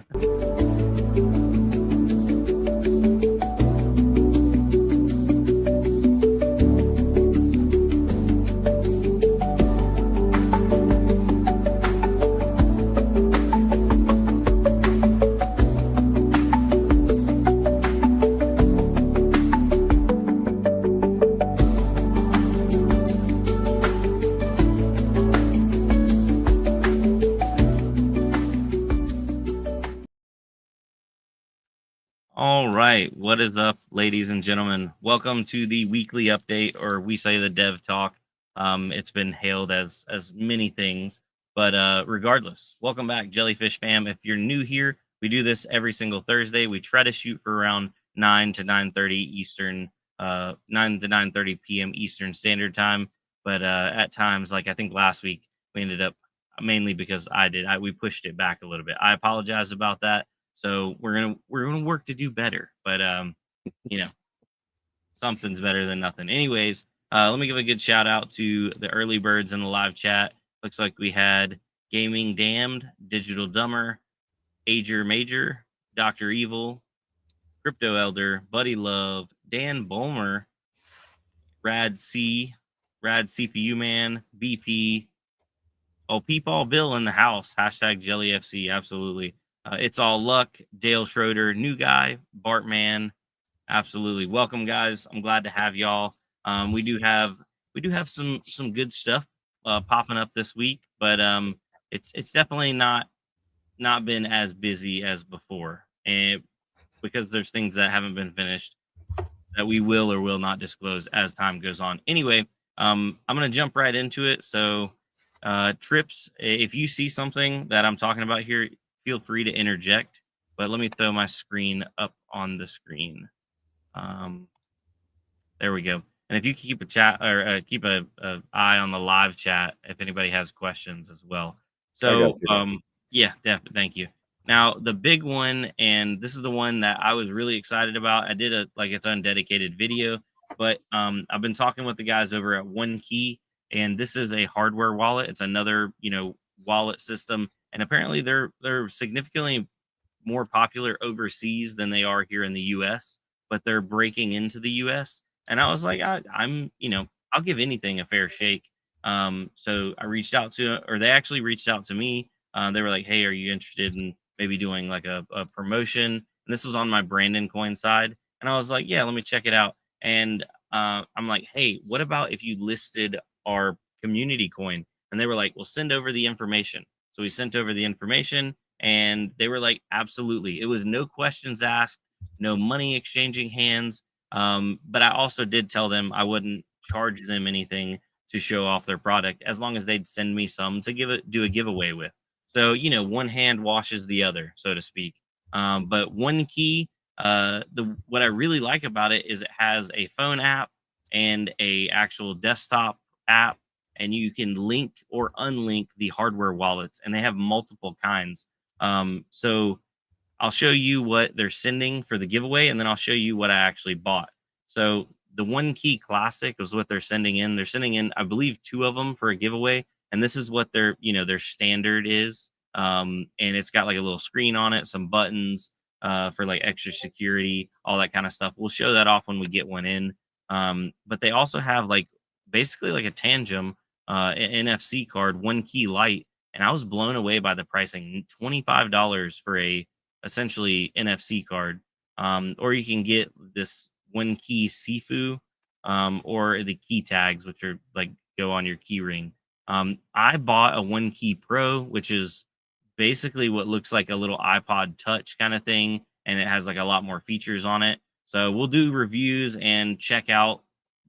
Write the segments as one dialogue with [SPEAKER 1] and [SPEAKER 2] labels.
[SPEAKER 1] happen. All right, what is up, ladies and gentlemen? Welcome to the weekly update, or we say the dev talk. It's been hailed as many things, but regardless, welcome back, Jellyfish fam. If you're new here, we do this every single Thursday. We try to shoot for around 9 to 9:30 Eastern, 9 to 9:30 p.m. Eastern Standard Time. But at times, like I think last week, we ended up mainly because we pushed it back a little bit. I apologize about that. So we're gonna work to do better, but you know, something's better than nothing. Anyways, let me give a good shout out to the early birds in the live chat. Looks like we had Gaming Damned, Digital Dumber, Ager Major, Dr. Evil, Crypto Elder, Buddy Love, Dan Bulmer, Rad C, Rad CPU Man, BP. Oh, Peepaw Bill in the house. Hashtag JellyFC. Absolutely. It's all luck. Dale Schroeder, new guy. Bartman. Absolutely. Welcome, guys. I'm glad to have y'all. We do have some good stuff popping up this week, but it's definitely not been as busy as before, and because there's things that haven't been finished that we will or will not disclose as time goes on. Anyway, I'm gonna jump right into it. So Trips, if you see something that I'm talking about here, feel free to interject, but let me throw my screen up on the screen. There we go. And if you keep a chat or keep a eye on the live chat, if anybody has questions as well. So yeah, definitely. Thank you. Now the big one, and this is the one that I was really excited about. I did its undedicated video, but I've been talking with the guys over at One Key, and this is a hardware wallet. It's another wallet system, and apparently they're significantly more popular overseas than they are here in the US, but they're breaking into the US. And I was like, I'm I'll give anything a fair shake. So I reached out to, or they actually reached out to me. They were like, hey, are you interested in maybe doing like a promotion? And this was on my Brandon Coin side. And I was like, yeah, let me check it out. And I'm like, hey, what about if you listed our community coin? And they were like, well, send over the information. So we sent over the information, and they were like, absolutely. It was no questions asked, no money exchanging hands. But I also did tell them I wouldn't charge them anything to show off their product as long as they'd send me some to do a giveaway with. So, one hand washes the other, so to speak. But One Key, what I really like about it is it has a phone app and a actual desktop app, and you can link or unlink the hardware wallets, and they have multiple kinds. So I'll show you what they're sending for the giveaway, and then I'll show you what I actually bought. So the One Key Classic is what they're sending in. They're sending in, I believe, 2 of them for a giveaway, and this is what their standard is. And it's got like a little screen on it, some buttons for like extra security, all that kind of stuff. We'll show that off when we get one in. But they also have like basically like a Tangem NFC card, One Key Lite, and I was blown away by the pricing. $25 for a essentially NFC card. Or you can get this One Key Sifu, or the key tags, which are like go on your key ring. I bought a One Key Pro, which is basically what looks like a little iPod Touch kind of thing, and it has like a lot more features on it. So we'll do reviews and check out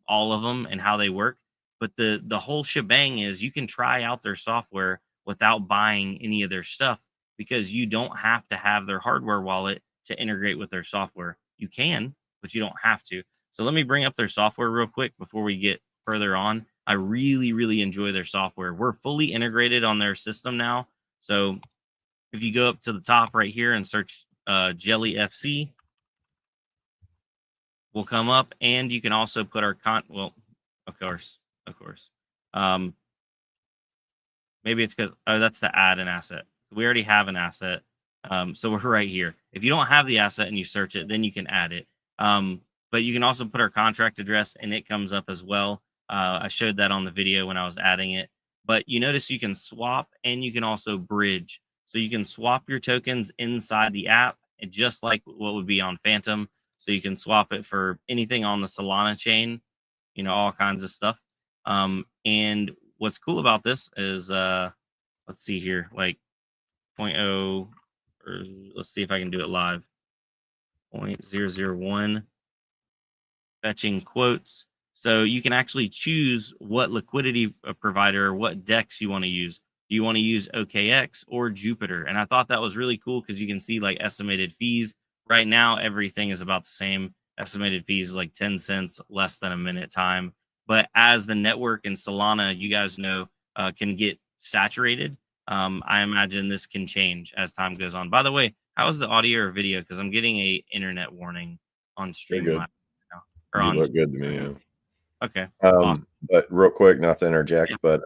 [SPEAKER 1] all of them and how they work. But the whole shebang is you can try out their software without buying any of their stuff, because you don't have to have their hardware wallet to integrate with their software. You can, but you don't have to. So let me bring up their software real quick before we get further on. I really, really enjoy their software. We're fully integrated on their system now. So if you go up to the top right here and search JellyFC, will come up, and you can also put our well, of course. Maybe it's because that's to add an asset. We already have an asset. So we're right here. If you don't have the asset and you search it, then you can add it. But you can also put our contract address and it comes up as well. I showed that on the video when I was adding it. But you notice you can swap and you can also bridge. So you can swap your tokens inside the app, and just like what would be on Phantom. So you can swap it for anything on the Solana chain, all kinds of stuff. And what's cool about this is, let's see here, like 0.0, or let's see if I can do it live. 0.001 fetching quotes. So you can actually choose what liquidity provider or what DEX you want to use. Do you want to use OKX or Jupiter? And I thought that was really cool because you can see like estimated fees. Right now, everything is about the same. Estimated fees is like 10 cents, less than a minute time. But as the network and Solana, you guys know, can get saturated, I imagine this can change as time goes on. By the way, how is the audio or video? Because I'm getting a internet warning on
[SPEAKER 2] They're good.
[SPEAKER 1] Streamline now, or
[SPEAKER 2] You
[SPEAKER 1] on.
[SPEAKER 2] look good to me. Yeah.
[SPEAKER 1] Okay. Awesome.
[SPEAKER 2] But real quick, not to interject,
[SPEAKER 1] Yeah.
[SPEAKER 2] but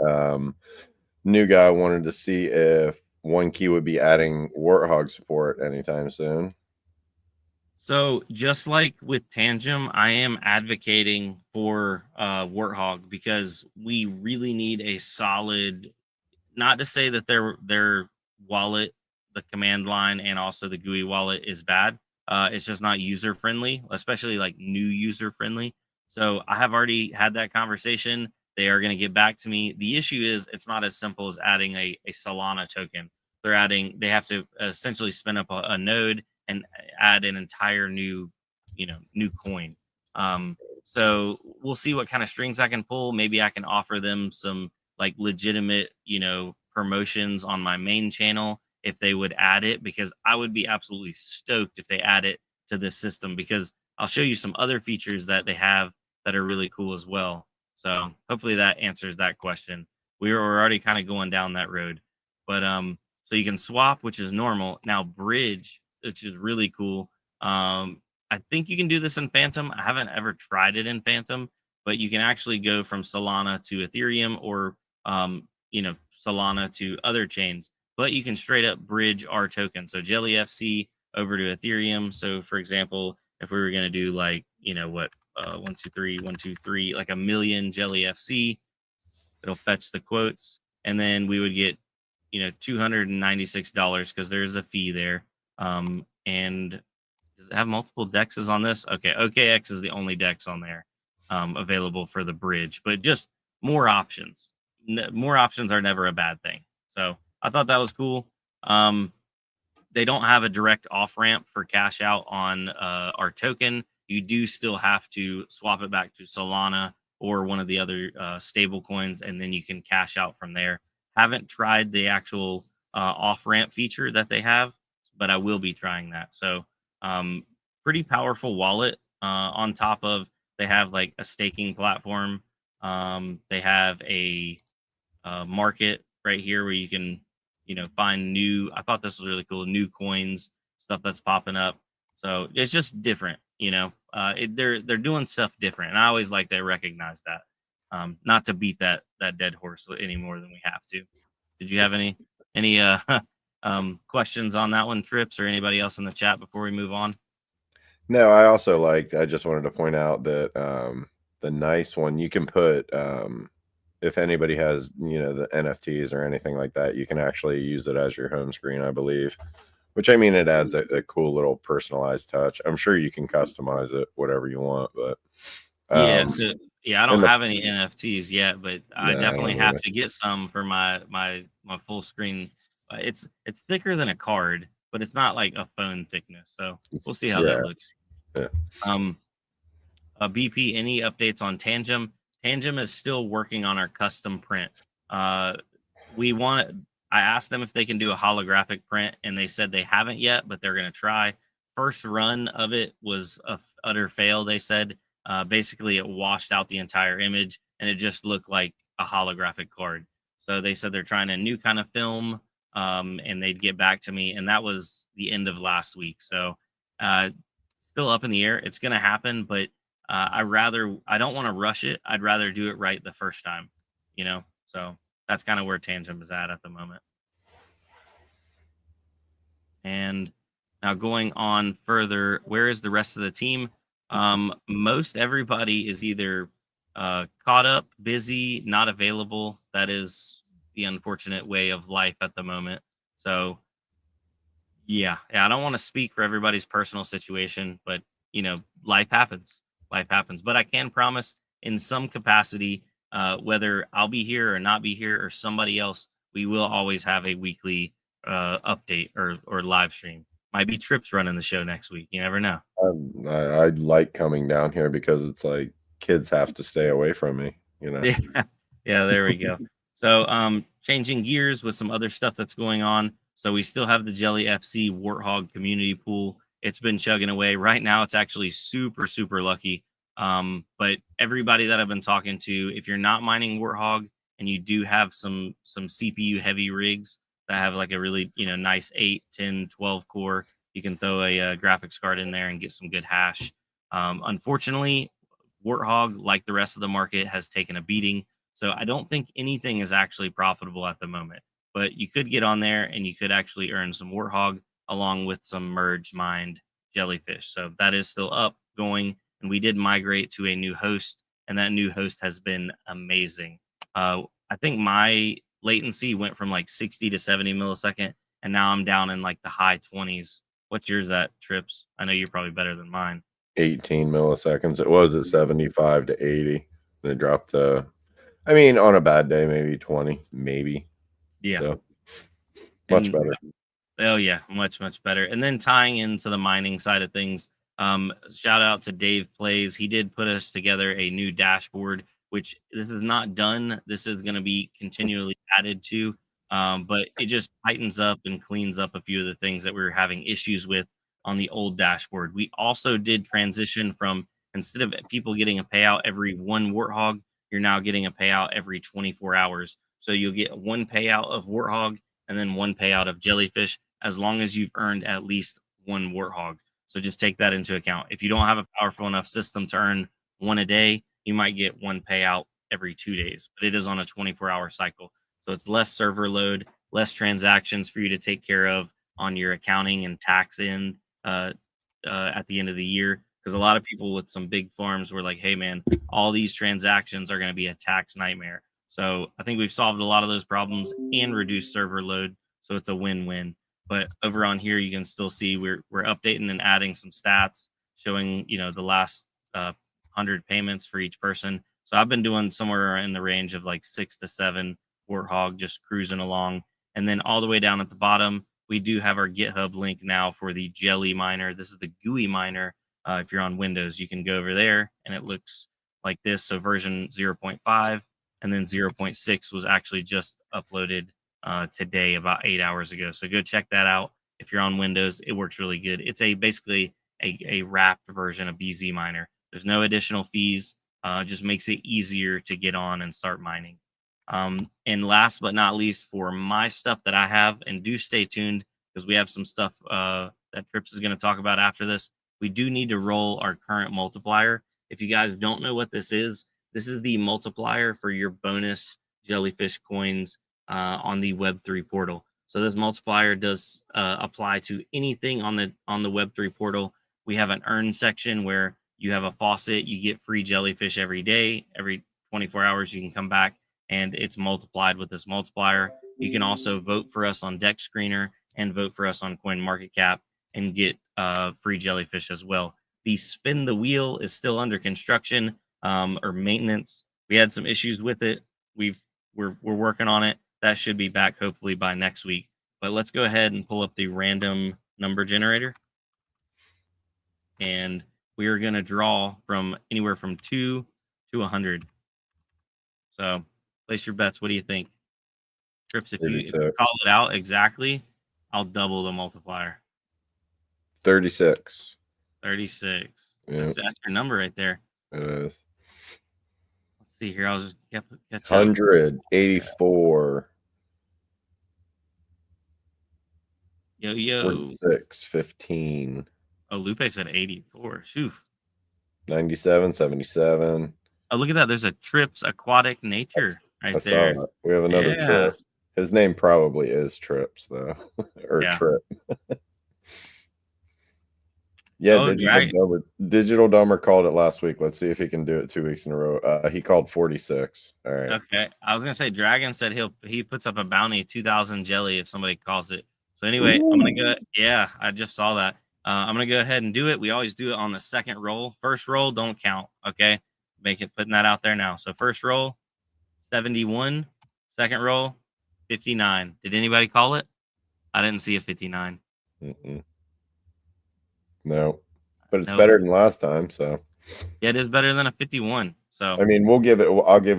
[SPEAKER 2] new guy wanted to see if One Key would be adding Warthog support anytime soon.
[SPEAKER 1] So just like with Tangem, I am advocating for Warthog because we really need a solid, not to say that their wallet, the command line and also the GUI wallet is bad. It's just not user friendly, especially like new user friendly. So I have already had that conversation. They are going to get back to me. The issue is it's not as simple as adding a Solana token. They have to essentially spin up a node and add an entire new coin. So we'll see what kind of strings I can pull. Maybe I can offer them some like legitimate, promotions on my main channel if they would add it, because I would be absolutely stoked if they add it to this system, because I'll show you some other features that they have that are really cool as well. So hopefully that answers that question. We're already kind of going down that road, but so you can swap, which is normal. Now bridge, which is really cool. I think you can do this in Phantom. I haven't ever tried it in Phantom, but you can actually go from Solana to Ethereum, or Solana to other chains, but you can straight up bridge our token. So JellyFC over to Ethereum. So for example, if we were going to do like, 123, like a million JellyFC, it'll fetch the quotes. And then we would get, $296 because there's a fee there. And does it have multiple dexes on this? Okay. OKX is the only dex on there available for the bridge, but just more options. More options are never a bad thing. So I thought that was cool. They don't have a direct off ramp for cash out on our token. You do still have to swap it back to Solana or one of the other stable coins, and then you can cash out from there. Haven't tried the actual off ramp feature that they have, but I will be trying that. So pretty powerful wallet. On top of, they have like a staking platform. They have a market right here where you can, find new. I thought this was really cool. New coins, stuff that's popping up. So it's just different, they're doing stuff different, and I always like to recognize that. Not to beat that dead horse any more than we have to. Did you have any questions on that one, Trips, or anybody else in the chat before we move on?
[SPEAKER 2] No, I just wanted to point out that the nice one you can put, if anybody has, the NFTs or anything like that, you can actually use it as your home screen, I believe. Which, I mean, it adds a cool little personalized touch. I'm sure you can customize it whatever you want, but
[SPEAKER 1] Yeah, so I don't
[SPEAKER 2] in the
[SPEAKER 1] have any NFTs yet, but I
[SPEAKER 2] no, I
[SPEAKER 1] definitely
[SPEAKER 2] don't
[SPEAKER 1] have
[SPEAKER 2] either.
[SPEAKER 1] to get some for my full screen. It's thicker than a card, but it's not like a phone thickness. So we'll see how that
[SPEAKER 2] Yeah.
[SPEAKER 1] looks.
[SPEAKER 2] Yeah.
[SPEAKER 1] BP, any updates on Tangem? Tangem is still working on our custom print. I asked them if they can do a holographic print, and they said they haven't yet, but they're going to try. First run of it was a utter fail, they said. Basically, it washed out the entire image, and it just looked like a holographic card. So they said they're trying a new kind of film, and they'd get back to me. And that was the end of last week. So still up in the air. It's going to happen, but I don't want to rush it. I'd rather do it right the first time, So that's kind of where Tangem is at the moment. And now going on further, where is the rest of the team? Most everybody is either caught up, busy, not available. That is the unfortunate way of life at the moment. So yeah, I don't want to speak for everybody's personal situation, but life happens. Life happens. But I can promise, in some capacity, whether I'll be here or not be here or somebody else, we will always have a weekly update or live stream. Might be Trips running the show next week. You never know.
[SPEAKER 2] I like coming down here because it's like kids have to stay away from me.
[SPEAKER 1] Yeah, yeah. There we go. So, changing gears with some other stuff that's going on. So we still have the JellyFC Warthog community pool. It's been chugging away. Right now, it's actually super, super lucky. But everybody that I've been talking to, if you're not mining Warthog and you do have some CPU heavy rigs that have like a really nice 8, 10, 12 core, you can throw a graphics card in there and get some good hash. Unfortunately, Warthog, like the rest of the market, has taken a beating. So I don't think anything is actually profitable at the moment. But you could get on there and you could actually earn some Warthog along with some merge mined jellyfish. So that is still up, going, and we did migrate to a new host, and that new host has been amazing. I think my latency went from like 60 to 70 millisecond, and now I'm down in like the high 20s. What's yours at, Trips? I know you're probably better than mine.
[SPEAKER 2] 18 milliseconds. It was at 75 to 80. And it dropped to, I mean, on a bad day, maybe 20, maybe.
[SPEAKER 1] Yeah.
[SPEAKER 2] So, much better.
[SPEAKER 1] Oh yeah, much better. And then tying into the mining side of things, shout out to Dave Plays. He did put us together a new dashboard, which this is not done. This is going to be continually added to, but it just tightens up and cleans up a few of the things that we were having issues with on the old dashboard. We also did transition from, instead of people getting a payout every one Warthog, you're now getting a payout every 24 hours. So you'll get one payout of Warthog and then one payout of jellyfish, as long as you've earned at least one Warthog. So just take that into account. If you don't have a powerful enough system to earn one a day, you might get one payout every 2 days, but it is on a 24-hour cycle. So it's less server load, less transactions for you to take care of on your accounting and tax end at the end of the year. Because a lot of people with some big farms were like, hey, man, all these transactions are going to be a tax nightmare. So I think we've solved a lot of those problems and reduced server load. So it's a win-win. But over on here, you can still see we're updating and adding some stats showing, the last 100 payments for each person. So I've been doing somewhere in the range of like 6 to 7 Warthog, just cruising along. And then all the way down at the bottom, we do have our GitHub link now for the Jelly miner. This is the GUI miner. If you're on Windows, you can go over there and it looks like this. So version 0.5 and then 0.6 was actually just uploaded today, about 8 hours ago. So go check that out. If you're on Windows, it works really good. It's basically a wrapped version of BZ Miner. There's no additional fees. Just makes it easier to get on and start mining. And last but not least, for my stuff that I have, and do stay tuned because we have some stuff that Trips is going to talk about after this. We do need to roll our current multiplier. If you guys don't know what this is the multiplier for your bonus jellyfish coins on the Web3 portal. So this multiplier does apply to anything on the Web3 portal. We have an earn section where you have a faucet, you get free jellyfish every day, every 24 hours you can come back, and it's multiplied with this multiplier. You can also vote for us on DexScreener and vote for us on CoinMarketCap and get free jellyfish as well. The spin the wheel is still under construction or maintenance. We had some issues with it. We're working on it. That should be back hopefully by next week. But let's go ahead and pull up the random number generator. And we are going to draw from anywhere from 2 to 100. So place your bets. What do you think? Trips, if you call it out exactly, I'll double the multiplier.
[SPEAKER 2] 36.
[SPEAKER 1] 36. Yep. That's your number right there.
[SPEAKER 2] It is.
[SPEAKER 1] Let's see here. I'll just get
[SPEAKER 2] 184.
[SPEAKER 1] Yo.
[SPEAKER 2] 46, 15.
[SPEAKER 1] Oh, Lupe said 84. Shoo.
[SPEAKER 2] 97, 77.
[SPEAKER 1] Oh, look at that. There's a Trips Aquatic Nature right there.
[SPEAKER 2] Saw that. We have another Trip. His name probably is Trips, though. Or Trip. Yeah,
[SPEAKER 1] Oh, drag.
[SPEAKER 2] Digital Dumber called it last week. Let's see if he can do it 2 weeks in a row. He called 46. All right.
[SPEAKER 1] Okay, I was gonna say Dragon said he puts up a bounty 2,000 jelly if somebody calls it. So anyway, I'm gonna go. Yeah, I just saw that. I'm gonna go ahead and do it. We always do it on the second roll. First roll don't count. Okay, putting that out there now. So first roll 71, second roll 59. Did anybody call it? I didn't see a 59.
[SPEAKER 2] No, but it's
[SPEAKER 1] Nope.
[SPEAKER 2] better than last time. So
[SPEAKER 1] yeah, it is better than a 51. So
[SPEAKER 2] I mean, I'll give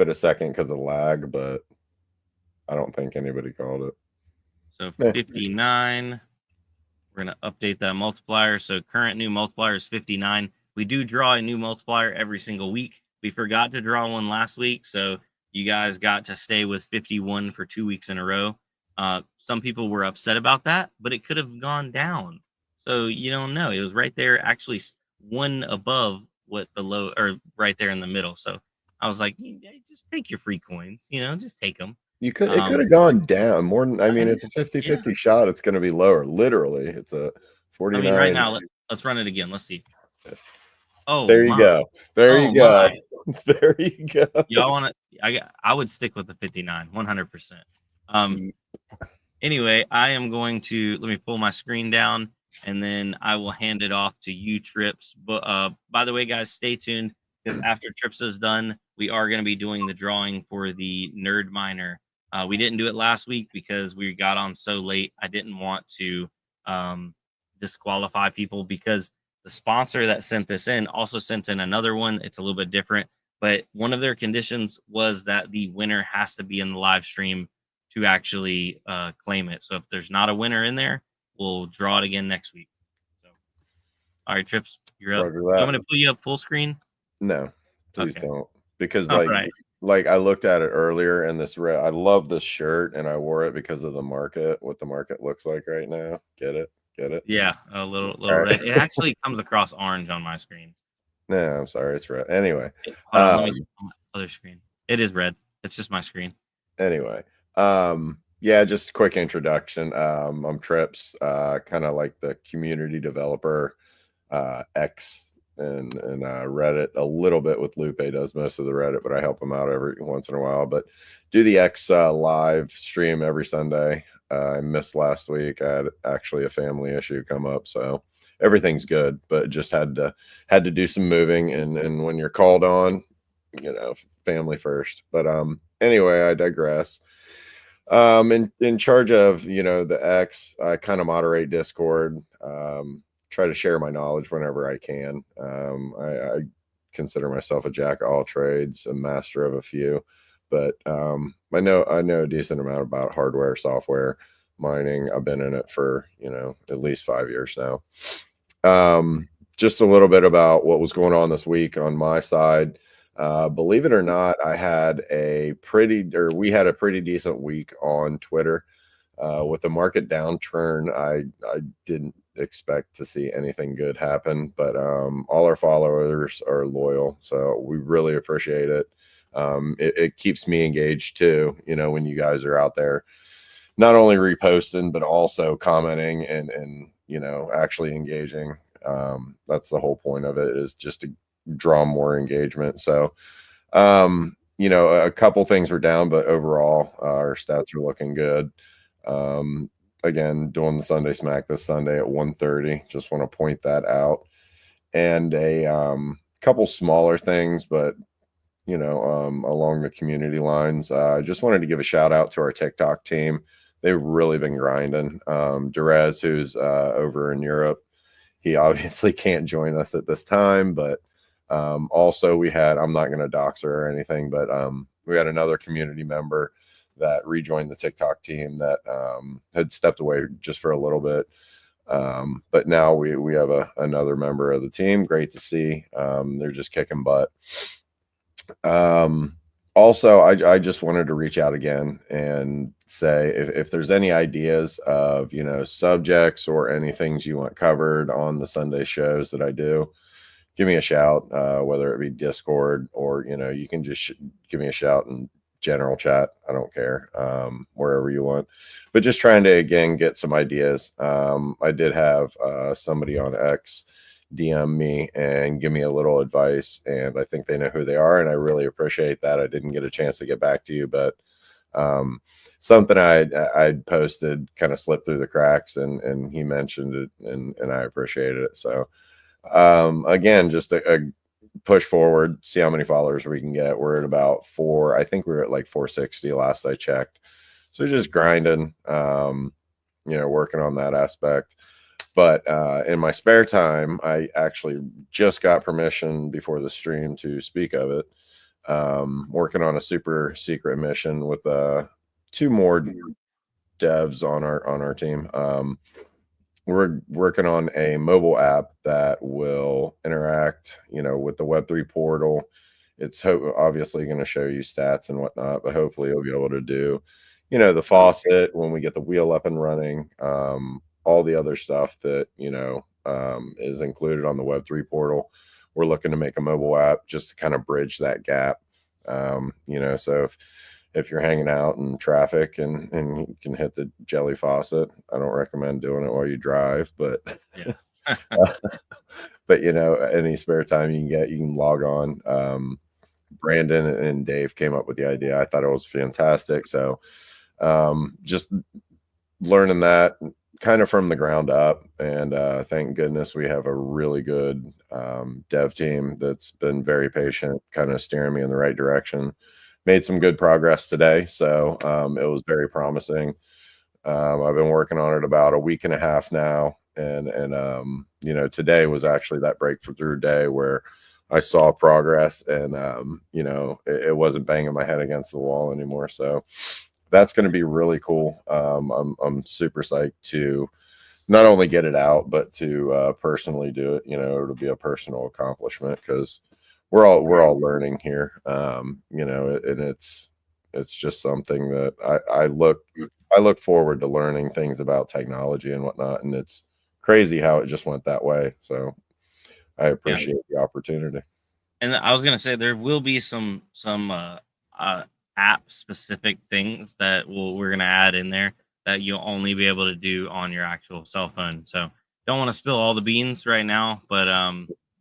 [SPEAKER 2] it a second because of lag, but I don't think anybody called it.
[SPEAKER 1] So 59. We're going to update that multiplier. So current new multiplier is 59. We do draw a new multiplier every single week. We forgot to draw one last week, so you guys got to stay with 51 for 2 weeks in a row. Some people were upset about that, but it could have gone down. So you don't know. It was right there, actually one above what the low, or right there in the middle. So I was like, just take your free coins, just take them.
[SPEAKER 2] It could have gone down more than, I mean, it's a 50-50
[SPEAKER 1] yeah.
[SPEAKER 2] shot. It's going to be lower. Literally, it's a 49.
[SPEAKER 1] I mean, right now, let's run it again. Let's see. Oh,
[SPEAKER 2] there you go. There you go. There you go.
[SPEAKER 1] Y'all want to? I would stick with the 59, 100%. Anyway, I am going to let me pull my screen down, and then I will hand it off to you, Trips. But by the way, guys, stay tuned because after Trips is done, we are going to be doing the drawing for the Nerd Miner. We didn't do it last week because we got on so late. I didn't want to disqualify people because the sponsor that sent this in also sent in another one. It's a little bit different, but one of their conditions was that the winner has to be in the live stream to actually claim it. So if there's not a winner in there, we'll draw it again next week. So, all right, Trips, you're up. You want me to pull you up full screen?
[SPEAKER 2] No, please don't. Because
[SPEAKER 1] like
[SPEAKER 2] I looked at it earlier, and I love this shirt, and I wore it because of the market, what the market looks like right now. Get it?
[SPEAKER 1] Yeah, a little red. It actually comes across orange on my screen.
[SPEAKER 2] No, I'm sorry, it's red. Anyway,
[SPEAKER 1] hold on, let me look on my other screen. It is red. It's just my screen.
[SPEAKER 2] Anyway, yeah, just a quick introduction. I'm Trips, kind of like the community developer, X and Reddit a little bit with Lupe. Does most of the Reddit, but I help him out every once in a while. But do the X live stream every Sunday. I missed last week. I had actually a family issue come up, so everything's good, but just had to do some moving, and when you're called on, family first. But anyway, I digress. In charge of the X, I kind of moderate Discord, try to share my knowledge whenever I can. I consider myself a jack of all trades, a master of a few, but I know a decent amount about hardware, software, mining. I've been in it for at least 5 years now. Just a little bit about what was going on this week on my side. Believe it or not, we had a pretty decent week on Twitter. With the market downturn, I didn't expect to see anything good happen, but all our followers are loyal, so we really appreciate it. It keeps me engaged too, when you guys are out there not only reposting but also commenting and actually engaging. That's the whole point of it, is just to draw more engagement. So a couple things were down, but overall our stats are looking good. Again, doing the Sunday Smack this Sunday at 1:30. Just want to point that out. And a couple smaller things, but along the community lines. I just wanted to give a shout out to our TikTok team. They've really been grinding. Derez, who's over in Europe, he obviously can't join us at this time, but also we had, I'm not going to dox her or anything, but we had another community member that rejoined the TikTok team that had stepped away just for a little bit. But now we have another member of the team. Great to see. They're just kicking butt. Also, I just wanted to reach out again and say, if there's any ideas of, subjects or any things you want covered on the Sunday shows that I do, give me a shout, whether it be Discord or, you can just give me a shout in general chat. I don't care, wherever you want, but just trying to, again, get some ideas. I did have somebody on X DM me and give me a little advice. And I think they know who they are, and I really appreciate that. I didn't get a chance to get back to you, but something I'd posted kind of slipped through the cracks, and he mentioned it, and I appreciated it. So again, just a push forward, see how many followers we can get. We're at about 4. I think we were at like 460 last I checked. So just grinding, working on that aspect. But in my spare time, I actually just got permission before the stream to speak of it. Working on a super secret mission with 2 more devs on our team. We're working on a mobile app that will interact, with the Web3 portal. It's obviously going to show you stats and whatnot, but hopefully you'll be able to do, the faucet when we get the wheel up and running, all the other stuff that, is included on the Web3 portal. We're looking to make a mobile app just to kind of bridge that gap. So if you're hanging out in traffic and you can hit the jelly faucet, I don't recommend doing it while you drive, but
[SPEAKER 1] Yeah.
[SPEAKER 2] but any spare time you can log on. Brandon and Dave came up with the idea. I thought it was fantastic. So just learning that kind of from the ground up, and thank goodness we have a really good dev team that's been very patient, kind of steering me in the right direction. Made some good progress today, so it was very promising. I've been working on it about a week and a half now, and today was actually that breakthrough day where I saw progress, and it wasn't banging my head against the wall anymore. So that's going to be really cool. I'm super psyched to not only get it out, but to personally do it. It'll be a personal accomplishment because we're all learning here. And it's just something that I look forward to learning things about technology and whatnot. And it's crazy how it just went that way. So I appreciate the opportunity.
[SPEAKER 1] And I was gonna say there will be some app specific things that we're gonna add in there that you'll only be able to do on your actual cell phone. So don't want to spill all the beans right now, but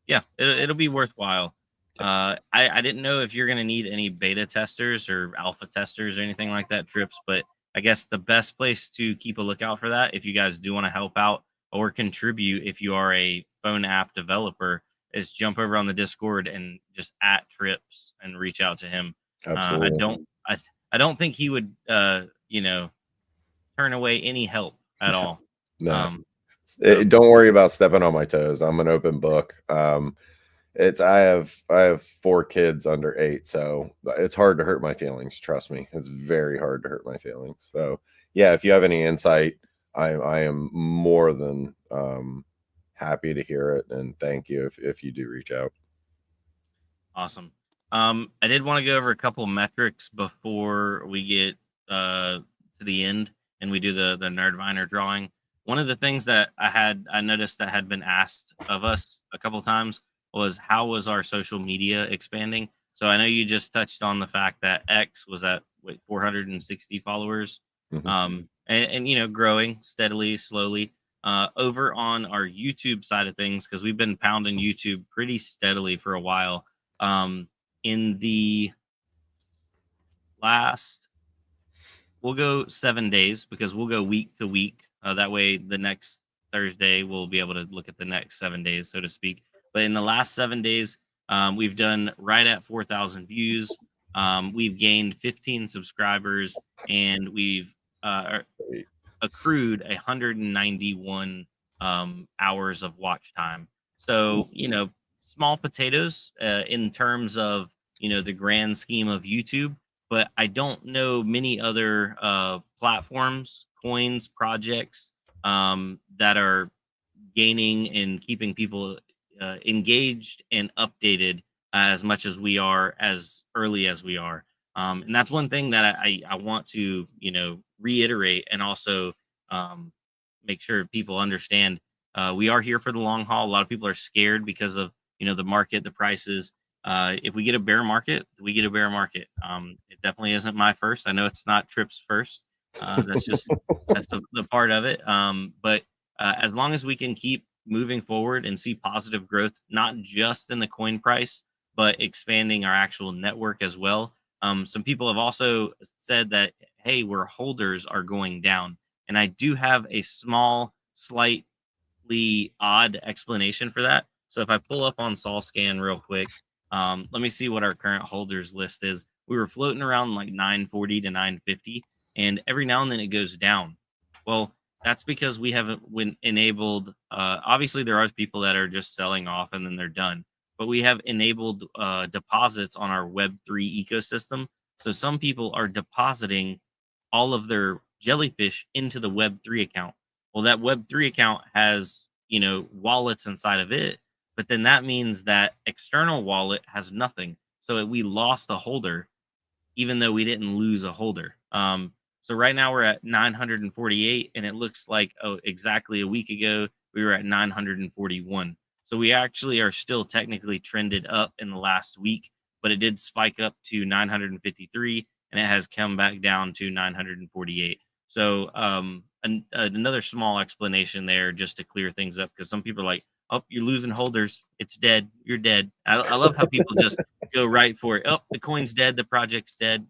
[SPEAKER 1] yeah, it'll be worthwhile. I didn't know if you're gonna need any beta testers or alpha testers or anything like that, Trips, but I guess the best place to keep a lookout for that, if you guys do want to help out or contribute, if you are a phone app developer, is jump over on the Discord and just at Trips and reach out to him.
[SPEAKER 2] Absolutely.
[SPEAKER 1] I don't think he would turn away any help at all.
[SPEAKER 2] No. Don't worry about stepping on my toes. I'm an open book. I have 4 kids under 8, so it's hard to hurt my feelings. Trust me, it's very hard to hurt my feelings. So yeah, if you have any insight, I am more than happy to hear it, and thank you if you do reach out.
[SPEAKER 1] Awesome. I did want to go over a couple metrics before we get to the end and we do the Nerdviner drawing. One of the things that I noticed that had been asked of us a couple times was how was our social media expanding? So I know you just touched on the fact that X was at 460 followers, and growing steadily, slowly. Over on our YouTube side of things, because we've been pounding YouTube pretty steadily for a while. In the last, we'll go 7 days because we'll go week to week. That way, the next Thursday we'll be able to look at the next 7 days, so to speak. But in the last 7 days, we've done right at 4,000 views. We've gained 15 subscribers, and we've accrued 191 hours of watch time. So, small potatoes in terms of, the grand scheme of YouTube. But I don't know many other platforms, coins, projects that are gaining and keeping people engaged and updated as much as we are, as early as we are. And that's one thing that I want to, reiterate, and also make sure people understand we are here for the long haul. A lot of people are scared because of, the market, the prices. If we get a bear market, we get a bear market. It definitely isn't my first. I know it's not Trips first. That's the part of it. But as long as we can keep moving forward and see positive growth, not just in the coin price, but expanding our actual network as well. Some people have also said that, hey, where holders are going down. And I do have a small, slightly odd explanation for that. So if I pull up on SolScan real quick, let me see what our current holders list is. We were floating around like 940 to 950, and every now and then it goes down. Well, that's because we haven't enabled. Obviously, there are people that are just selling off and then they're done. But we have enabled deposits on our Web3 ecosystem. So some people are depositing all of their jellyfish into the Web3 account. Well, that Web3 account has, wallets inside of it, but then that means that external wallet has nothing. So we lost a holder, even though we didn't lose a holder. So right now we're at 948, and it looks like exactly a week ago we were at 941. So we actually are still technically trended up in the last week, but it did spike up to 953, and it has come back down to 948. So another small explanation there, just to clear things up, because some people are like, "Oh, you're losing holders. It's dead. You're dead." I love how people just go right for it. Oh, the coin's dead. The project's dead.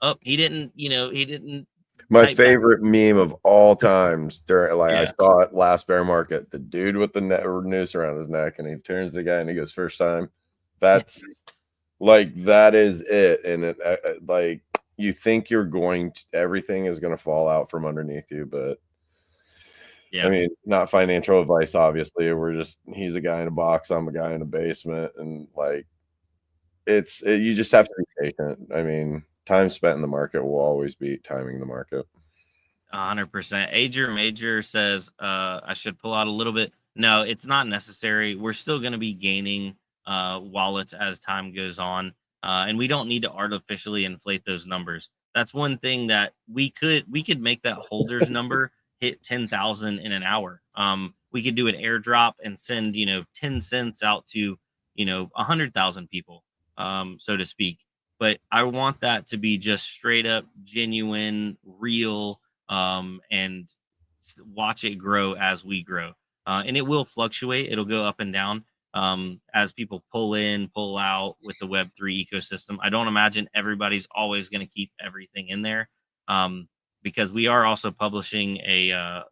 [SPEAKER 1] Oh, he didn't. He didn't.
[SPEAKER 2] My favorite meme of all times during, I saw it last bear market. The dude with the noose around his neck, and he turns the guy and he goes, "First time." That's that is it. And it you think everything is going to fall out from underneath you, but yeah, I mean, not financial advice, obviously. He's a guy in a box, I'm a guy in a basement, and you just have to be patient. I mean, time spent in the market will always beat timing the market.
[SPEAKER 1] 100%. Ager Major says I should pull out a little bit. No, it's not necessary. We're still going to be gaining wallets as time goes on, and we don't need to artificially inflate those numbers. That's one thing that we could make that holders number hit 10,000 in an hour. We could do an airdrop and send 10 cents out to 100,000 people, so to speak. But I want that to be just straight up genuine, real, and watch it grow as we grow. And it will fluctuate. It'll go up and down as people pull in, pull out with the Web3 ecosystem. I don't imagine everybody's always going to keep everything in there, because we are also publishing a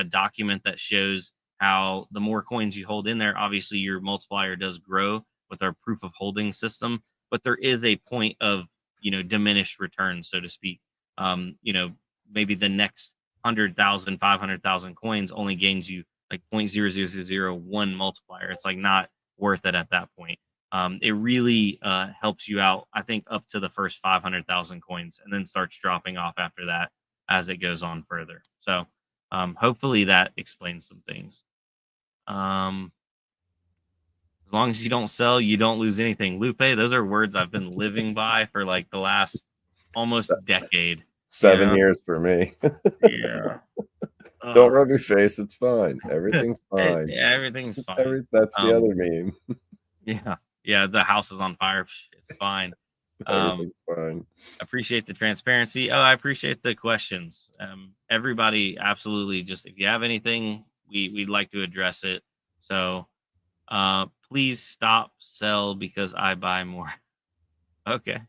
[SPEAKER 1] document that shows how the more coins you hold in there, obviously your multiplier does grow with our proof of holding system. But there is a point of diminished return, so to speak. Maybe the next 100,000, 500,000 coins only gains you like 0.0001 multiplier. It's not worth it at that point. It really helps you out, I think, up to the first 500,000 coins, and then starts dropping off after that as it goes on further. So hopefully that explains some things. As long as you don't sell, you don't lose anything. Lupe, those are words I've been living by for the last almost decade.
[SPEAKER 2] 7 years for me.
[SPEAKER 1] Yeah.
[SPEAKER 2] Don't rub your face. It's fine. Everything's fine.
[SPEAKER 1] Everything's fine.
[SPEAKER 2] That's the other meme.
[SPEAKER 1] Yeah. The house is on fire. It's fine.
[SPEAKER 2] Everything's fine.
[SPEAKER 1] Appreciate the transparency. I appreciate the questions. Everybody, absolutely. Just if you have anything, we'd like to address it. So please stop, sell, because I buy more. Okay.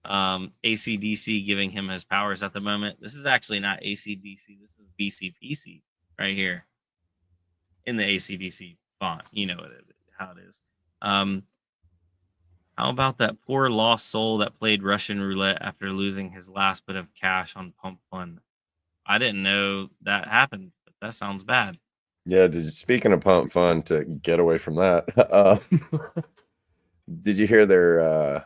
[SPEAKER 1] ACDC giving him his powers at the moment. This is actually not ACDC. This is BCPC right here in the ACDC font. You know how it is. How about that poor lost soul that played Russian roulette after losing his last bit of cash on Pump Fun? I didn't know that happened, but that sounds bad.
[SPEAKER 2] Yeah, speaking of Pump Fun, to get away from that, did you hear their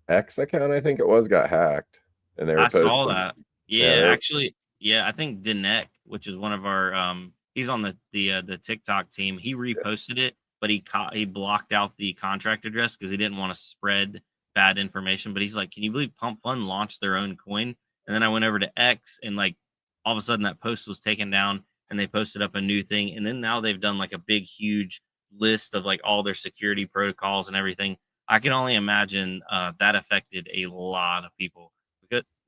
[SPEAKER 2] X account, I think it was, got hacked? And they were
[SPEAKER 1] saw that. Yeah, actually, I think Dinek, which is one of our he's on the TikTok team, he reposted it, but he blocked out the contract address because he didn't want to spread bad information. But he's like, can you believe Pump Fun launched their own coin? And then I went over to X, and all of a sudden that post was taken down, and they posted up a new thing. And then now they've done a big, huge list of all their security protocols and everything. I can only imagine that affected a lot of people,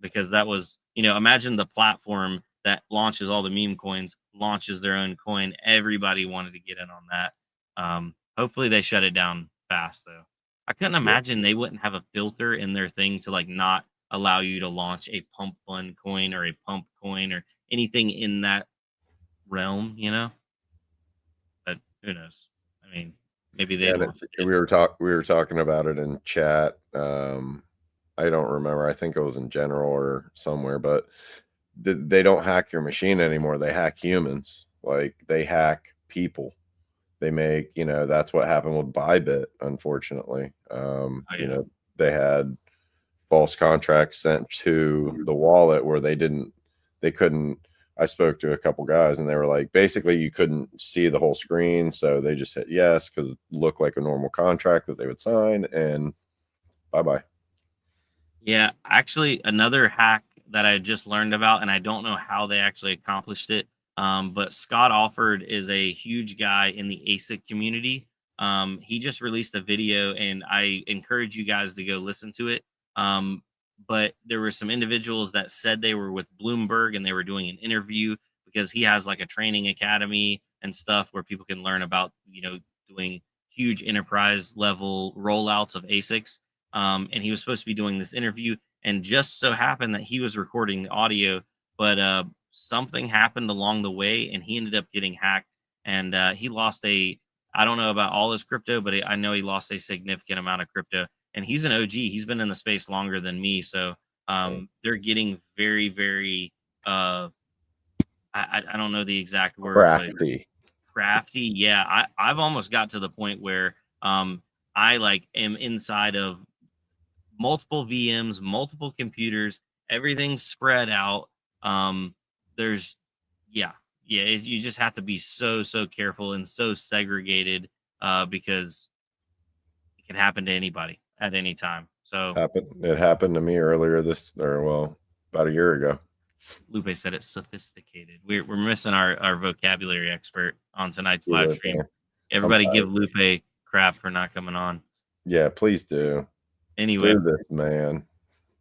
[SPEAKER 1] because that was, imagine the platform that launches all the meme coins launches their own coin. Everybody wanted to get in on that. Hopefully they shut it down fast though. I couldn't imagine they wouldn't have a filter in their thing to like not allow you to launch a pump fund coin or a pump coin or anything in that realm, you know? But who knows? I mean, maybe they launched it.
[SPEAKER 2] We were talking about it in chat. I don't remember. I think it was in general or somewhere, but they don't hack your machine anymore. They hack humans. Like they hack people. They make, you know, that's what happened with Bybit, unfortunately. You know, they had false contracts sent to the wallet where they couldn't. I spoke to a couple guys and they were like, basically you couldn't see the whole screen. So they just hit yes, because it looked like a normal contract that they would sign, and bye-bye.
[SPEAKER 1] Yeah, actually another hack that I just learned about, and I don't know how they actually accomplished it. But Scott Alford is a huge guy in the ASIC community. He just released a video, and I encourage you guys to go listen to it. But there were some individuals that said they were with Bloomberg and they were doing an interview because he has like a training academy and stuff where people can learn about, you know, doing huge enterprise level rollouts of ASICs. And he was supposed to be doing this interview, and just so happened that he was recording the audio, but something happened along the way, and he ended up getting hacked, and he lost I don't know about all his crypto, but I know he lost a significant amount of crypto. And he's an OG. He's been in the space longer than me, so they're getting very, very. I don't know the exact word,
[SPEAKER 2] Crafty.
[SPEAKER 1] but crafty. Yeah, I've almost got to the point where I like am inside of multiple VMs, multiple computers, everything's spread out. There's, yeah, you just have to be so careful and so segregated because it can happen to anybody at any time. So
[SPEAKER 2] it happened to me earlier about a year ago.
[SPEAKER 1] Lupe said it's sophisticated. We're missing our vocabulary expert on tonight's live stream. Everybody give Lupe crap for not coming on.
[SPEAKER 2] Yeah, please do.
[SPEAKER 1] Anyway,
[SPEAKER 2] do this, man.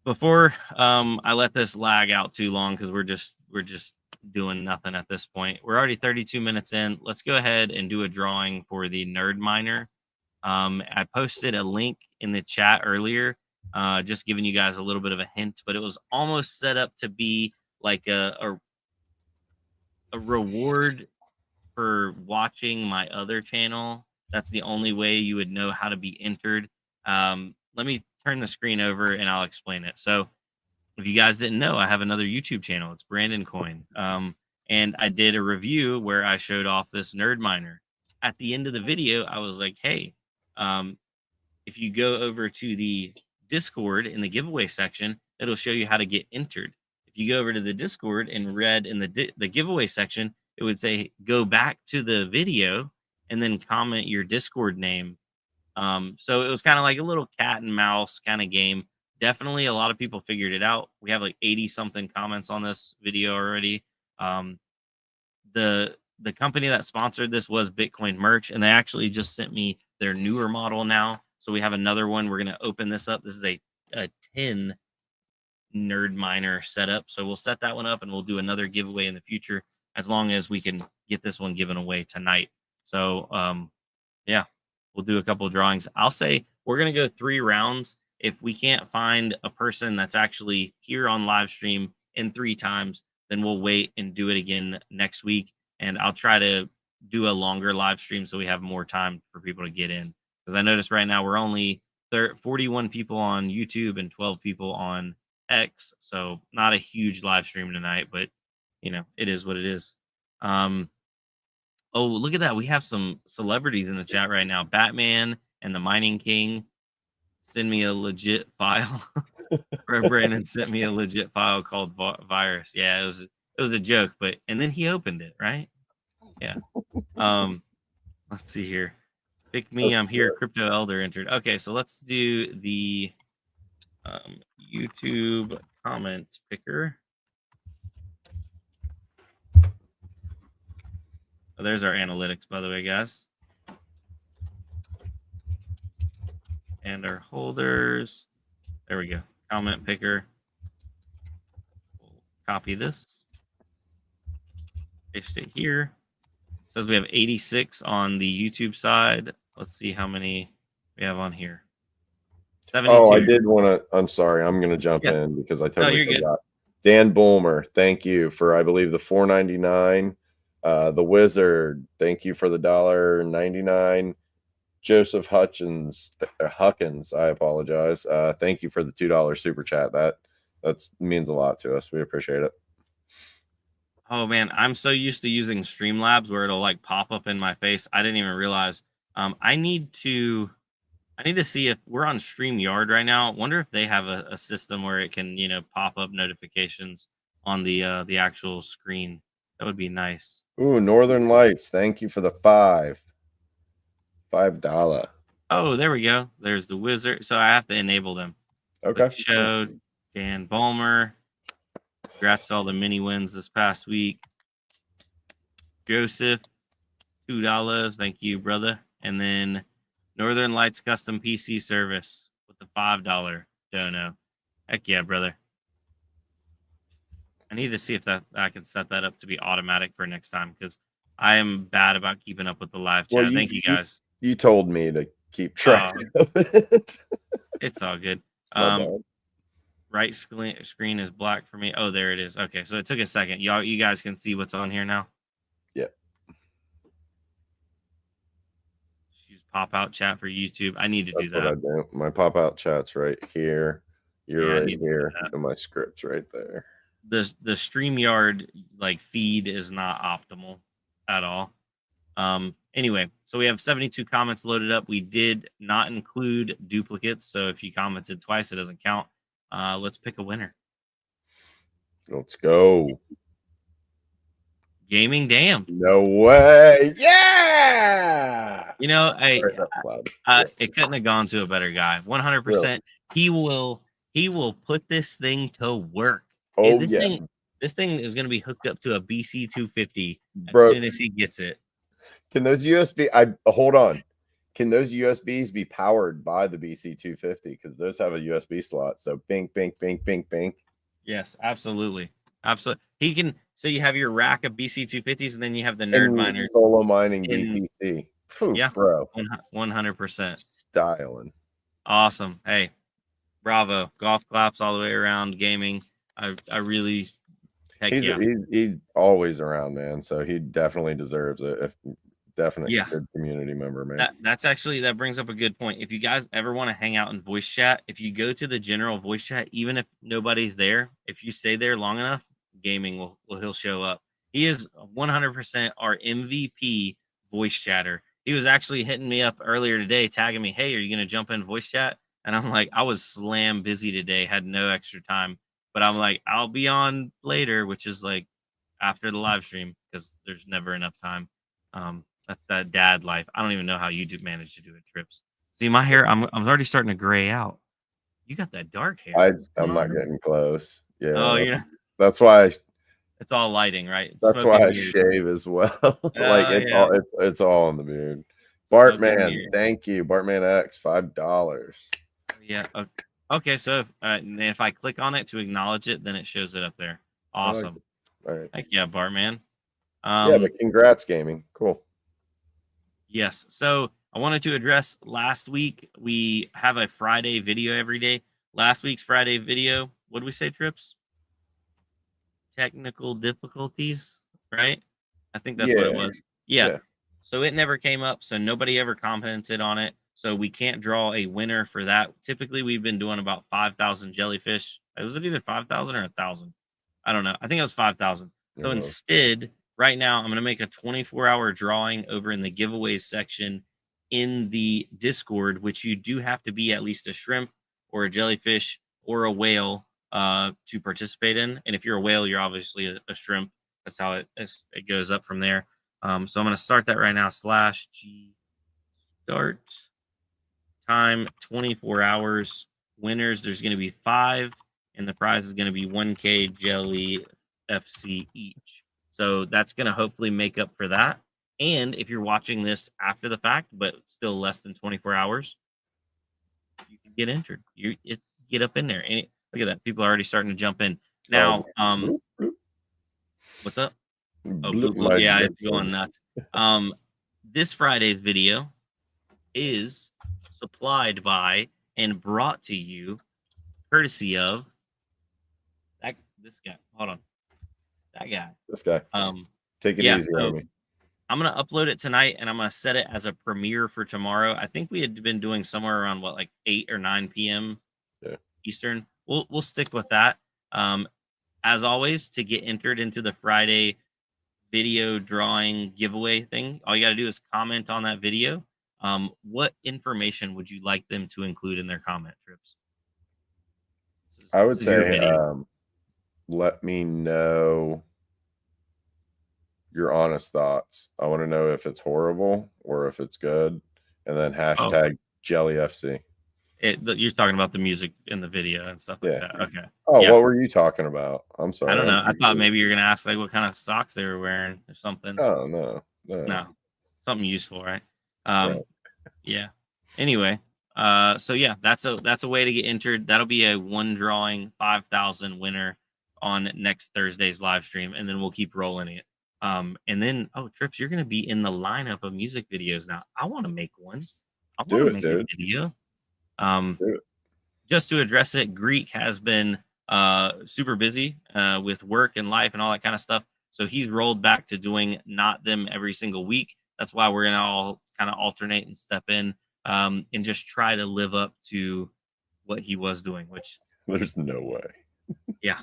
[SPEAKER 1] Before I let this lag out too long, because we're just doing nothing at this point. We're already 32 minutes in. Let's go ahead and do a drawing for the Nerd Miner. I posted a link in the chat earlier, just giving you guys a little bit of a hint, but it was almost set up to be like a reward for watching my other channel. That's the only way you would know how to be entered. Let me turn the screen over and I'll explain it. So if you guys didn't know, I have another YouTube channel. It's Brandon Coin. And I did a review where I showed off this Nerd Miner. At the end of the video, I was like, hey, if you go over to the Discord in the giveaway section, it'll show you how to get entered. If you go over to the Discord and read in the giveaway section, it would say, go back to the video and then comment your Discord name. So it was kind of like a little cat and mouse kind of game. Definitely a lot of people figured it out. We have like 80 something comments on this video already. The company that sponsored this was Bitcoin Merch, and they actually just sent me their newer model now. So we have another one. We're going to open this up. This is a 10 Nerd Miner setup. So we'll set that one up and we'll do another giveaway in the future, as long as we can get this one given away tonight. So yeah, we'll do a couple of drawings. I'll say we're going to go 3 rounds. If we can't find a person that's actually here on live stream in 3 times, then we'll wait and do it again next week. And I'll try to do a longer live stream so we have more time for people to get in. Because I noticed right now we're only 41 people on YouTube and 12 people on X. So not a huge live stream tonight, but you know, it is what it is. Oh, look at that. We have some celebrities in the chat right now. Batman and the Mining King send me a legit file. Brandon sent me a legit file called Virus. Yeah, it was a joke, but and then he opened it, right? Yeah. Let's see here. Pick me. I'm here. Crypto Elder entered. Okay, so let's do the YouTube comment picker. Oh, there's our analytics, by the way, guys. And our holders. There we go. Comment picker. We'll copy this. Pasted it here. It says we have 86 on the YouTube side. Let's see how many we have on here. 72.
[SPEAKER 2] Oh, I did want to. I'm sorry. I'm going to jump in because I totally forgot. Dan Bulmer, thank you for, I believe, the $4.99. The Wizard, thank you for the $1.99. Joseph Huckins, I apologize. Thank you for the $2 super chat. That means a lot to us. We appreciate it.
[SPEAKER 1] Oh man, I'm so used to using Streamlabs where it'll like pop up in my face. I didn't even realize. I need to see if we're on StreamYard right now. Wonder if they have a system where it can, pop up notifications on the actual screen. That would be nice.
[SPEAKER 2] Ooh, Northern Lights, thank you for the $5.
[SPEAKER 1] Oh, there we go. There's the Wizard. So I have to enable them.
[SPEAKER 2] Okay.
[SPEAKER 1] Click show, Dan Bulmer. Congrats to all the mini wins this past week. Joseph, $2. Thank you, brother. And then Northern Lights Custom PC Service with the $5 dono. Heck yeah, brother. I need to see if I can set that up to be automatic for next time because I am bad about keeping up with the live chat. Well, thank you guys.
[SPEAKER 2] You told me to keep track of it.
[SPEAKER 1] It's all good. Right screen is black for me. Oh, there it is. Okay, so it took a second. You guys can see what's on here now.
[SPEAKER 2] Yeah.
[SPEAKER 1] Use pop-out chat for YouTube. I need to do that.
[SPEAKER 2] What I do. My pop-out chat's right here. You're right here, and my script's right there.
[SPEAKER 1] The StreamYard feed is not optimal at all. Anyway, so we have 72 comments loaded up. We did not include duplicates, so if you commented twice, it doesn't count. Let's pick a winner.
[SPEAKER 2] Let's go.
[SPEAKER 1] Gaming Damn.
[SPEAKER 2] No way. Yeah.
[SPEAKER 1] It couldn't have gone to a better guy. 100%. He will put this thing to work.
[SPEAKER 2] Oh,
[SPEAKER 1] this thing is going to be hooked up to a BC 250 as soon as he gets it.
[SPEAKER 2] Can those hold on. Can those USBs be powered by the BC 250? Because those have a USB slot. So bink, bink, bink, bink, bink.
[SPEAKER 1] Yes, absolutely. Absolutely. He can. So you have your rack of BC 250s, and then you have the nerd miners.
[SPEAKER 2] Solo mining BTC.
[SPEAKER 1] Yeah,
[SPEAKER 2] bro.
[SPEAKER 1] 100%.
[SPEAKER 2] Styling.
[SPEAKER 1] Awesome. Hey, bravo. Golf claps all the way around. Gaming. I really.
[SPEAKER 2] He's always around, man. So he definitely deserves it. Definitely good community member, man.
[SPEAKER 1] That brings up a good point. If you guys ever want to hang out in voice chat, if you go to the general voice chat, even if nobody's there, if you stay there long enough, gaming he'll show up. He is 100% our MVP voice chatter. He was actually hitting me up earlier today, tagging me, "Hey, are you going to jump in voice chat?" And I'm like, I was slam busy today, had no extra time, but I'm like, I'll be on later, which is like after the live stream because there's never enough time. That's that dad life. I don't even know how you manage to do it, Trips. See, my hair, I'm already starting to gray out. You got that dark hair.
[SPEAKER 2] I'm not getting close. Yeah.
[SPEAKER 1] Oh, yeah.
[SPEAKER 2] That's why
[SPEAKER 1] it's all lighting, right?
[SPEAKER 2] That's why I shave as well. It's all on the beard. Bartman, thank you. Bartman X, $5.
[SPEAKER 1] Yeah. Okay. So if I click on it to acknowledge it, then it shows it up there. Awesome.
[SPEAKER 2] All right.
[SPEAKER 1] Heck yeah, Bartman.
[SPEAKER 2] But congrats, gaming. Cool.
[SPEAKER 1] Yes. So I wanted to address last week. We have a Friday video every day. Last week's Friday video, what did we say, Trips? Technical difficulties, right? I think that's what it was. Yeah. So it never came up. So nobody ever commented on it. So we can't draw a winner for that. Typically, we've been doing about 5,000 jellyfish. Was it either 5,000 or 1,000? I don't know. I think it was 5,000. So instead, right now, I'm going to make a 24-hour drawing over in the giveaways section in the Discord, which you do have to be at least a shrimp or a jellyfish or a whale to participate in. And if you're a whale, you're obviously a shrimp. That's how it goes up from there. So I'm going to start that right now. /G start time 24 hours. Winners, there's going to be 5, and the prize is going to be 1K JellyFC each. So that's going to hopefully make up for that. And if you're watching this after the fact, but still less than 24 hours, you can get entered. You get up in there. Look at that. People are already starting to jump in. Now, what's up? Oh, Google, yeah, it's going nuts. This Friday's video is supplied by and brought to you courtesy of this guy. Hold on, that guy.
[SPEAKER 2] This guy. Take it easy on me.
[SPEAKER 1] I'm gonna upload it tonight, and I'm gonna set it as a premiere for tomorrow. I think we had been doing somewhere around like 8 or 9 p.m. Eastern. We'll stick with that. As always, to get entered into the Friday video drawing giveaway thing, all you got to do is comment on that video. What information would you like them to include in their comment, Trips?
[SPEAKER 2] I would say let me know your honest thoughts. I want to know if it's horrible or if it's good, and then hashtag JellyFC.
[SPEAKER 1] You're talking about the music in the video and stuff like that. Okay.
[SPEAKER 2] Oh, what were you talking about? I'm sorry.
[SPEAKER 1] I don't know. I thought maybe you're gonna ask like what kind of socks they were wearing or something.
[SPEAKER 2] Oh no.
[SPEAKER 1] Something useful, right? Yeah. Anyway, so yeah, that's a way to get entered. That'll be a one drawing 5,000 winner on next Thursday's live stream, and then we'll keep rolling it. And then Trips, you're gonna be in the lineup of music videos now. I want to make one. I want to make a video. Just to address it, Greek has been super busy with work and life and all that kind of stuff. So he's rolled back to doing not them every single week. That's why we're gonna all kind of alternate and step in and just try to live up to what he was doing, which
[SPEAKER 2] there's no way.
[SPEAKER 1] Yeah,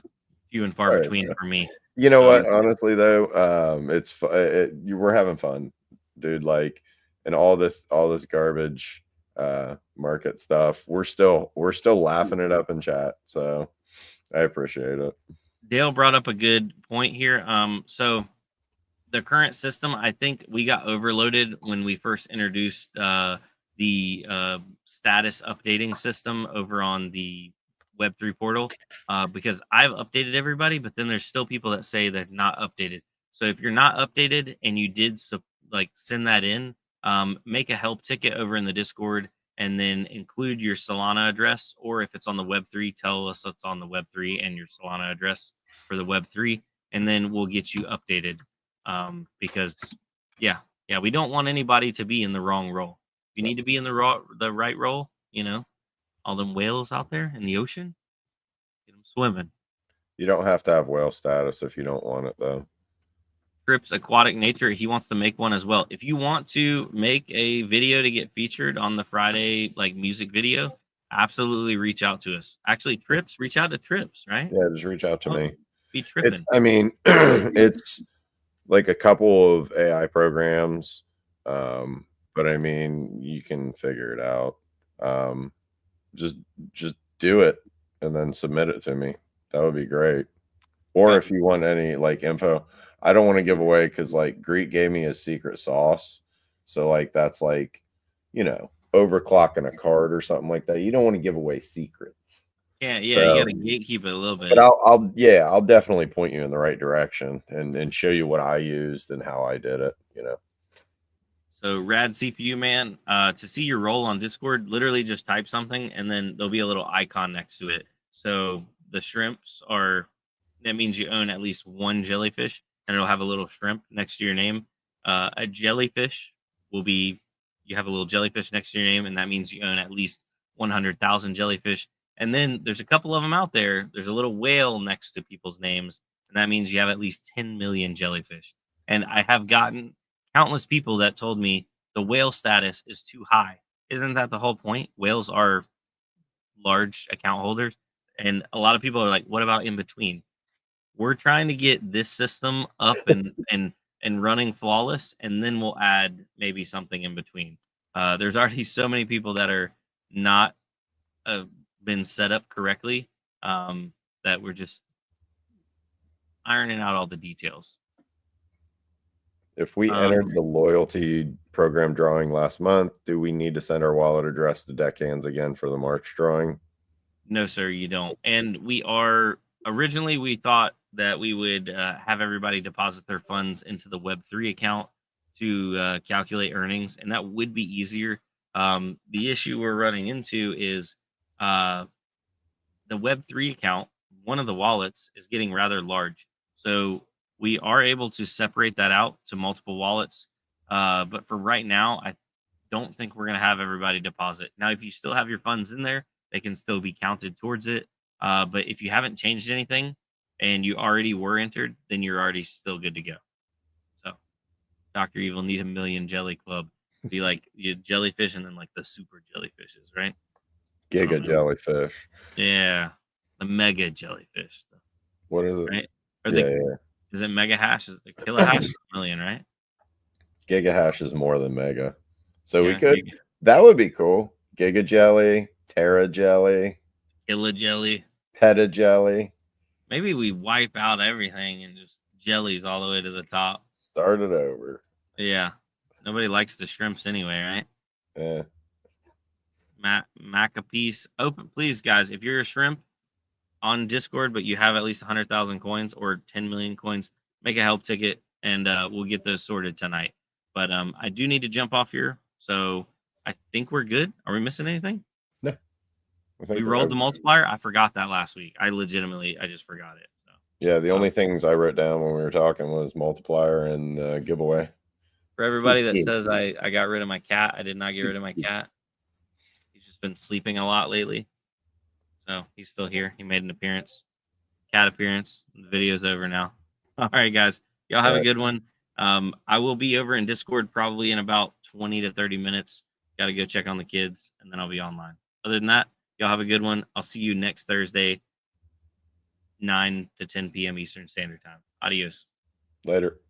[SPEAKER 1] few and far between for me.
[SPEAKER 2] You know what? Honestly, though, we're having fun, dude. Like, and all this garbage market stuff, we're still laughing it up in chat. So I appreciate it.
[SPEAKER 1] Dale brought up a good point here. So the current system, I think we got overloaded when we first introduced the status updating system over on the Web3 portal, because I've updated everybody, but then there's still people that say they're not updated. So if you're not updated and you did send that in, make a help ticket over in the Discord and then include your Solana address, or if it's on the Web3, tell us it's on the Web3 and your Solana address for the Web3, and then we'll get you updated. Because we don't want anybody to be in the wrong role. You need to be in the right role. You know, all them whales out there in the ocean, get them swimming.
[SPEAKER 2] You don't have to have whale status if you don't want it, though.
[SPEAKER 1] Trips Aquatic Nature, he wants to make one as well. If you want to make a video to get featured on the Friday music video, absolutely reach out to us. Actually, Trips, reach out to Trips, right?
[SPEAKER 2] Yeah, just reach out to me.
[SPEAKER 1] Be tripping.
[SPEAKER 2] It's like a couple of AI programs, but I mean, you can figure it out. Just do it and then submit it to me. That would be great. Or if you want any info, I don't want to give away because Greek gave me his secret sauce. So that's overclocking a card or something like that. You don't want to give away secrets.
[SPEAKER 1] Yeah, you gotta gatekeep it a little bit.
[SPEAKER 2] But I'll definitely point you in the right direction and show you what I used and how I did it,
[SPEAKER 1] So Rad CPU man, to see your role on Discord, literally just type something and then there'll be a little icon next to it. So the shrimps that means you own at least one jellyfish, and it'll have a little shrimp next to your name. A jellyfish will be, you have a little jellyfish next to your name, and that means you own at least 100,000 jellyfish. And then there's a couple of them out there. There's a little whale next to people's names, and that means you have at least 10 million jellyfish. And I have gotten countless people that told me the whale status is too high. Isn't that the whole point? Whales are large account holders. And a lot of people are like, what about in between? We're trying to get this system up and running flawless, and then we'll add maybe something in between. There's already so many people that are not been set up correctly that we're just ironing out all the details.
[SPEAKER 2] If we entered the loyalty program drawing last month, do we need to send our wallet address to Deckhands again for the March drawing?
[SPEAKER 1] No, sir, you don't. And originally we thought that we would have everybody deposit their funds into the Web3 account to calculate earnings, and that would be easier. The issue we're running into is the Web3 account, one of the wallets, is getting rather large. So we are able to separate that out to multiple wallets. But for right now, I don't think we're going to have everybody deposit. Now, if you still have your funds in there, they can still be counted towards it. But if you haven't changed anything and you already were entered, then you're already still good to go. So, Dr. Evil, need a million jelly club. Be like you jellyfish and then like the super jellyfishes, right?
[SPEAKER 2] Giga jellyfish.
[SPEAKER 1] Yeah. The mega jellyfish.
[SPEAKER 2] What is it?
[SPEAKER 1] Right? Or
[SPEAKER 2] Yeah.
[SPEAKER 1] Is it mega hash? Is it kilo hash? A million, right?
[SPEAKER 2] Giga hash is more than mega. So
[SPEAKER 1] Yeah,
[SPEAKER 2] we could, that would be cool. Giga jelly, Terra jelly,
[SPEAKER 1] Killa jelly,
[SPEAKER 2] Peta jelly.
[SPEAKER 1] Maybe we wipe out everything and just jellies all the way to the top.
[SPEAKER 2] Start it over.
[SPEAKER 1] Yeah. Nobody likes the shrimps anyway, right?
[SPEAKER 2] Yeah.
[SPEAKER 1] Mac a piece. Open, please, guys. If you're a shrimp on Discord, but you have at least 100,000 coins or 10 million coins, make a help ticket, and we'll get those sorted tonight. But I do need to jump off here, so I think we're good. Are we missing anything?
[SPEAKER 2] No.
[SPEAKER 1] We rolled the multiplier. I forgot that last week. I just forgot it. So.
[SPEAKER 2] Yeah, the only things I wrote down when we were talking was multiplier and giveaway.
[SPEAKER 1] For everybody that says I got rid of my cat, I did not get rid of my cat. He's just been sleeping a lot lately. So he's still here. He made an appearance. Cat appearance. The video's over now. All right, guys. Y'all have a good one. I will be over in Discord probably in about 20 to 30 minutes. Got to go check on the kids, and then I'll be online. Other than that, y'all have a good one. I'll see you next Thursday, 9 to 10 p.m. Eastern Standard Time. Adios.
[SPEAKER 2] Later.